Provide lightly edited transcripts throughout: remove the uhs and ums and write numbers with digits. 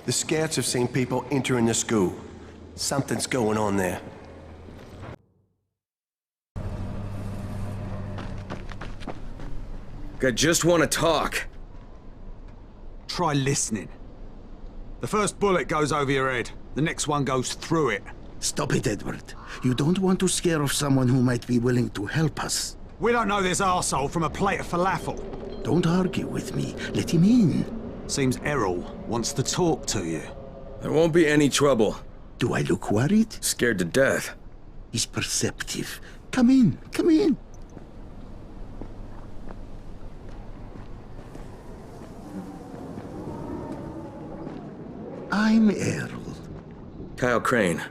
The scouts have seen people entering the school. Something's going on there. I just want to talk. Try listening. The first bullet goes over your head. The next one goes through it. Stop it, Edward. You don't want to scare off someone who might be willing to help us. We don't know this arsehole from a plate of falafel. Don't argue with me. Let him in. Seems Errol wants to talk to you. There won't be any trouble. Do I look worried? Scared to death. He's perceptive. Come in. Come in. I'm Errol. Kyle Crane.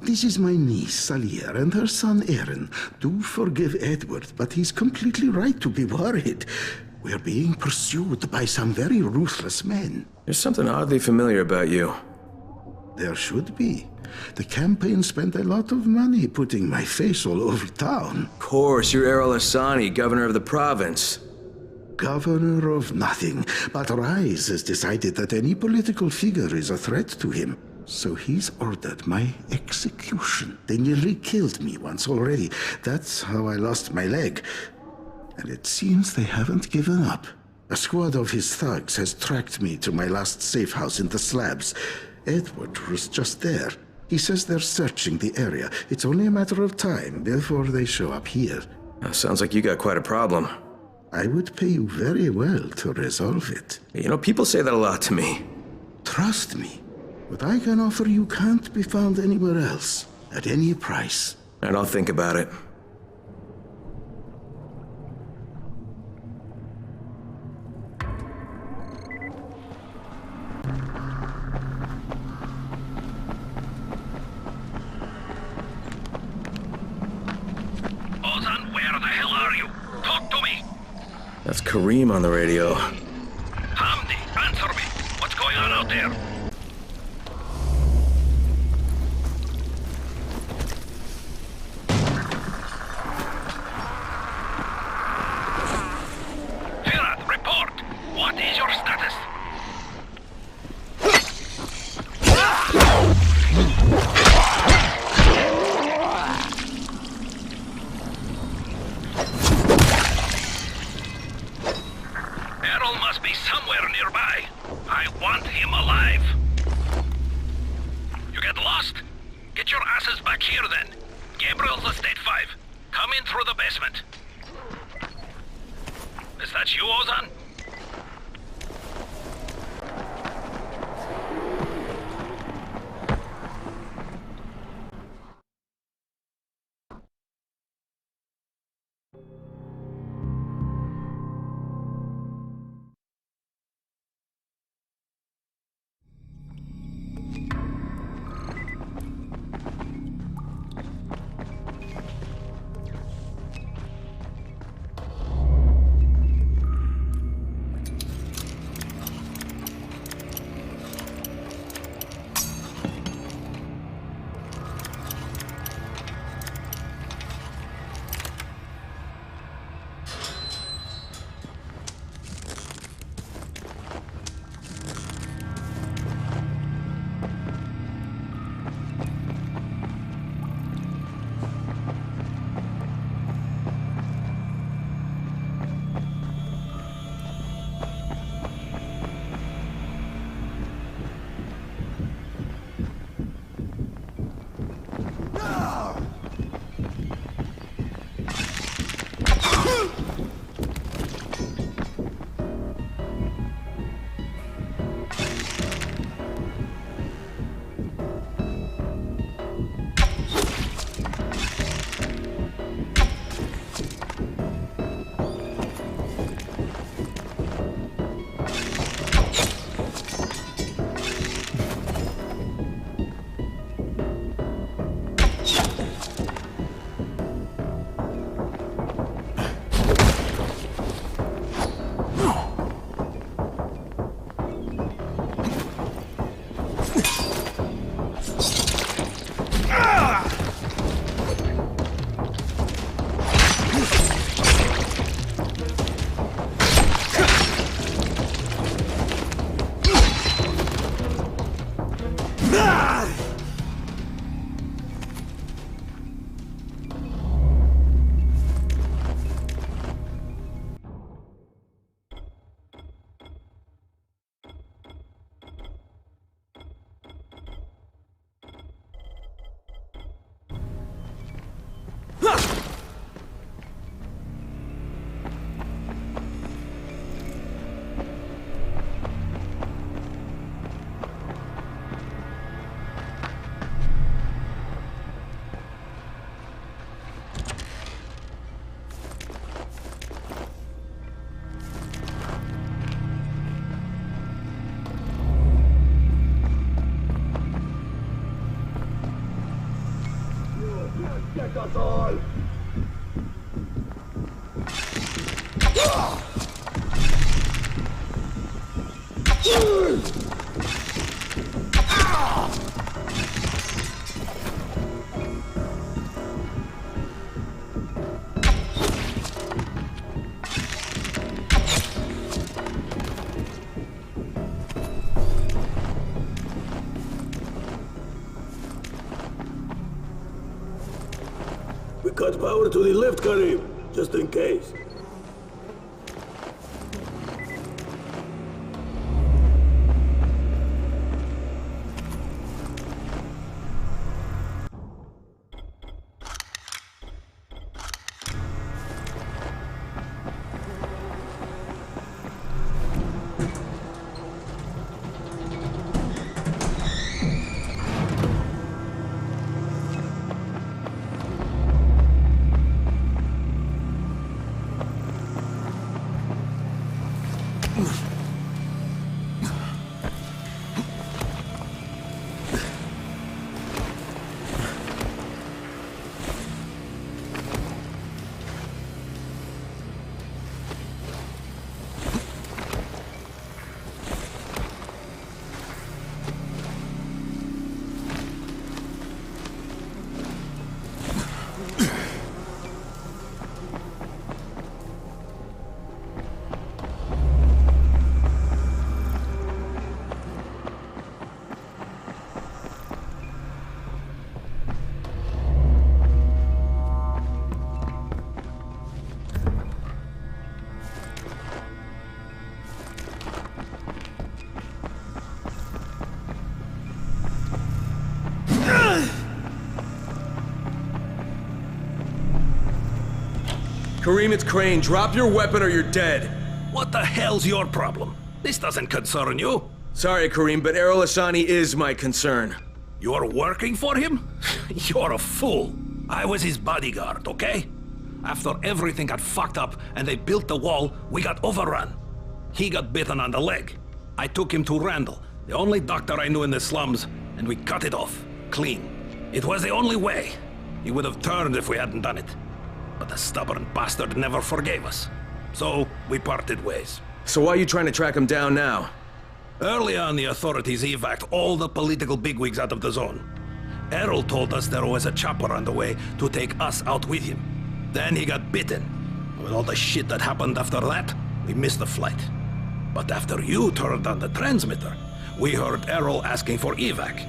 This is my niece, Salia, and her son, Aaron. Do forgive Edward, but he's completely right to be worried. We're being pursued by some very ruthless men. There's something oddly familiar about you. There should be. The campaign spent a lot of money putting my face all over town. Of course, you're Errol Asani, governor of the province. Governor of nothing, but Rise has decided that any political figure is a threat to him. So he's ordered my execution. They nearly killed me once already. That's how I lost my leg. And it seems they haven't given up. A squad of his thugs has tracked me to my last safe house in the slabs. Edward was just there. He says they're searching the area. It's only a matter of time before they show up here. Sounds like you got quite a problem. I would pay you very well to resolve it. You know, people say that a lot to me. Trust me. What I can offer you can't be found anywhere else, at any price. And I'll think about it. Ozan, where the hell are you? Talk to me! That's Kareem on the radio. Hamdi, answer me! What's going on out there? What is your status? Errol must be somewhere nearby. I want him alive. You get lost? Get your asses back here then. Gabriel's Estate 5. Come in through the basement. Is that you, Ozan? We cut power to the left, Karim, just in case. Karim, it's Crane. Drop your weapon or you're dead. What the hell's your problem? This doesn't concern you. Sorry, Karim, but Errol Hassani is my concern. You're working for him? You're a fool. I was his bodyguard, okay? After everything got fucked up and they built the wall, we got overrun. He got bitten on the leg. I took him to Randall, the only doctor I knew in the slums, and we cut it off. Clean. It was the only way. He would have turned if we hadn't done it. But the stubborn bastard never forgave us. So, we parted ways. So why are you trying to track him down now? Early on, the authorities evac'd all the political bigwigs out of the zone. Errol told us there was a chopper on the way to take us out with him. Then he got bitten. With all the shit that happened after that, we missed the flight. But after you turned on the transmitter, we heard Errol asking for evac.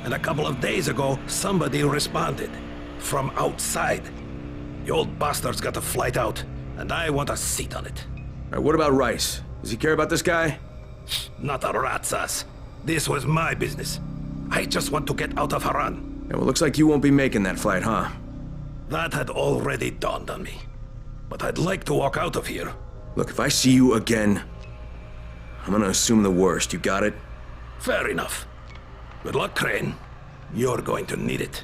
And a couple of days ago, somebody responded. From outside. The old bastard's got a flight out, and I want a seat on it. Alright, what about Rice? Does he care about this guy? Not a rat's ass. This was my business. I just want to get out of Haran. Yeah, well, looks like you won't be making that flight, huh? That had already dawned on me. But I'd like to walk out of here. Look, if I see you again, I'm gonna assume the worst. You got it? Fair enough. Good luck, Crane. You're going to need it.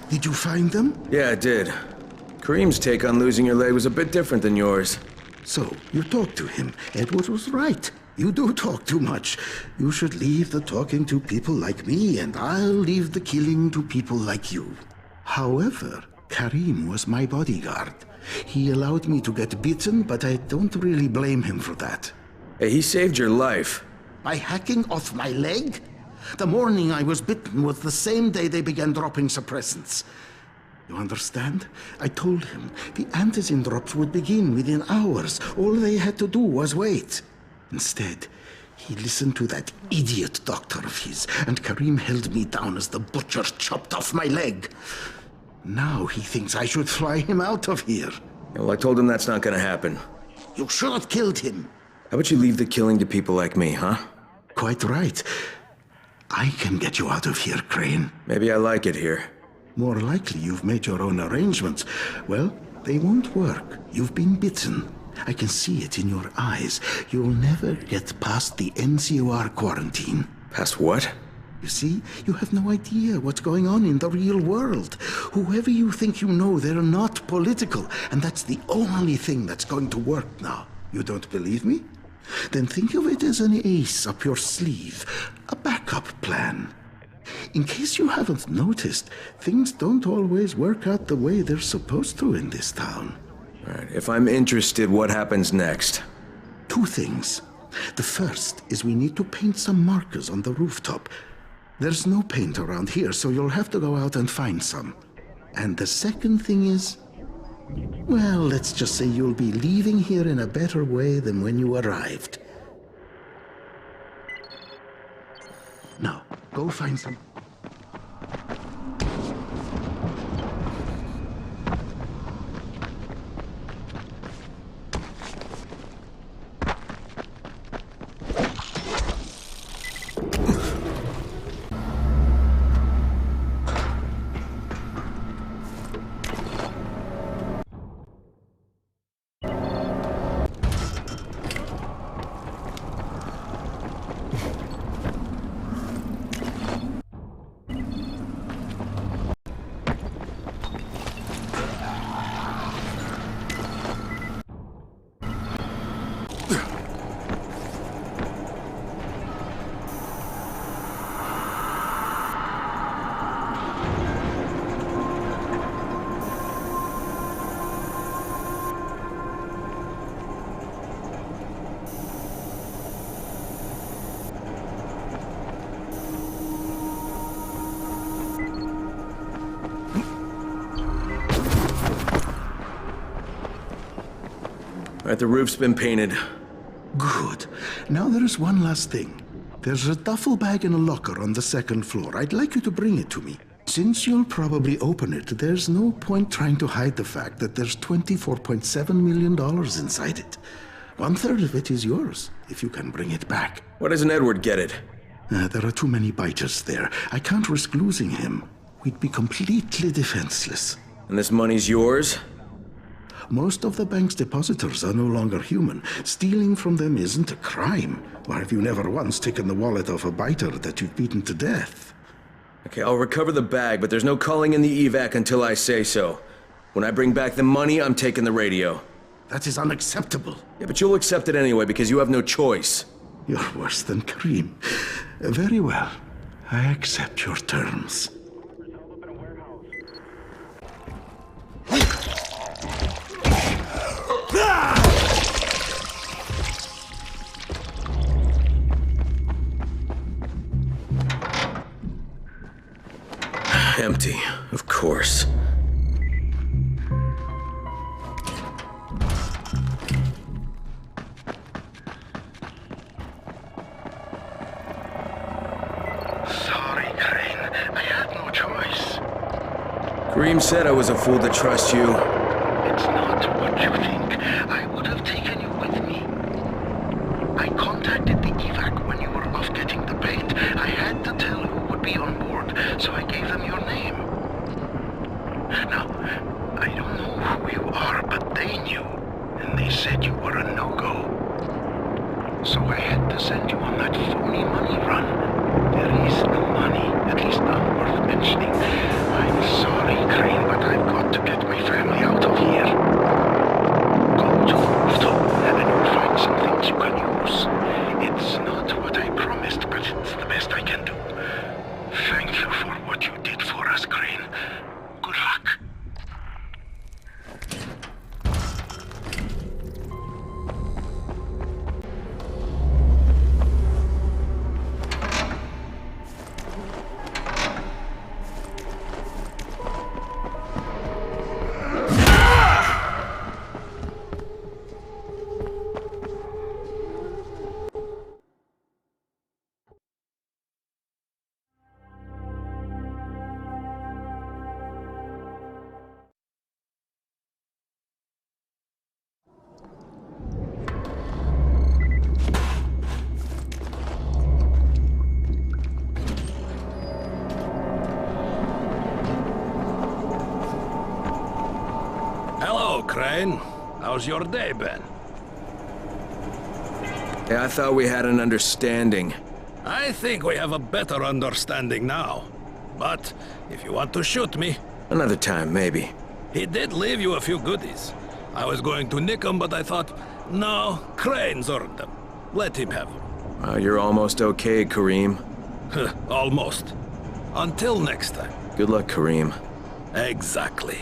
Did you find them? Yeah, I did. Kareem's take on losing your leg was a bit different than yours. So, you talk to him. Edward was right. You do talk too much. You should leave the talking to people like me, and I'll leave the killing to people like you. However, Karim was my bodyguard. He allowed me to get bitten, but I don't really blame him for that. Hey, he saved your life. By hacking off my leg? The morning I was bitten was the same day they began dropping suppressants. You understand? I told him the antizin drops would begin within hours. All they had to do was wait. Instead, he listened to that idiot doctor of his, and Karim held me down as the butcher chopped off my leg. Now he thinks I should fly him out of here. Well, I told him that's not gonna happen. You should have killed him. How about you leave the killing to people like me, huh? Quite right. I can get you out of here, Crane. Maybe I like it here. More likely you've made your own arrangements. Well, they won't work. You've been bitten. I can see it in your eyes. You'll never get past the NCOR quarantine. Past what? You see, you have no idea what's going on in the real world. Whoever you think you know, they're not political. And that's the only thing that's going to work now. You don't believe me? Then think of it as an ace up your sleeve. A backup plan. In case you haven't noticed, things don't always work out the way they're supposed to in this town. All right, if I'm interested, what happens next? Two things. The first is we need to paint some markers on the rooftop. There's no paint around here, so you'll have to go out and find some. And the second thing is, well, let's just say you'll be leaving here in a better way than when you arrived. Now, go find some... All right, the roof's been painted. Good. Now there's one last thing. There's a duffel bag in a locker on the second floor. I'd like you to bring it to me. Since you'll probably open it, there's no point trying to hide the fact that there's $24.7 million inside it. 1/3 of it is yours, if you can bring it back. Why doesn't Edward get it? There are too many biters there. I can't risk losing him. We'd be completely defenseless. And this money's yours? Most of the bank's depositors are no longer human. Stealing from them isn't a crime. Or have you never once taken the wallet of a biter that you've beaten to death? Okay, I'll recover the bag, but there's no calling in the evac until I say so. When I bring back the money, I'm taking the radio. That is unacceptable. Yeah, but you'll accept it anyway because you have no choice. You're worse than Karim. Very well. I accept your terms. Empty, of course. Sorry, Crane. I had no choice. Karim said I was a fool to trust you. It's not what you think. I would have taken you with me. I contacted the evac when you were off getting the paint. I had to tell who would be on board, so I gave them your name. Now, I don't know who you are, but they knew, and they said you were a no-go. So I had to send you on that phony money run. There is no money, at least not worth mentioning. I'm sorry, Crane, but I've got to get my family out of here. Go to the rooftop. Crane. How's your day been? Yeah, I thought we had an understanding. I think we have a better understanding now. But if you want to shoot me, Another time, maybe. he did leave you a few goodies. I was going to nick them, but I thought, no, Crane's earned them. Let him have them. Well, you're almost okay, Kareem. Almost. Until next time. Good luck, Kareem. Exactly.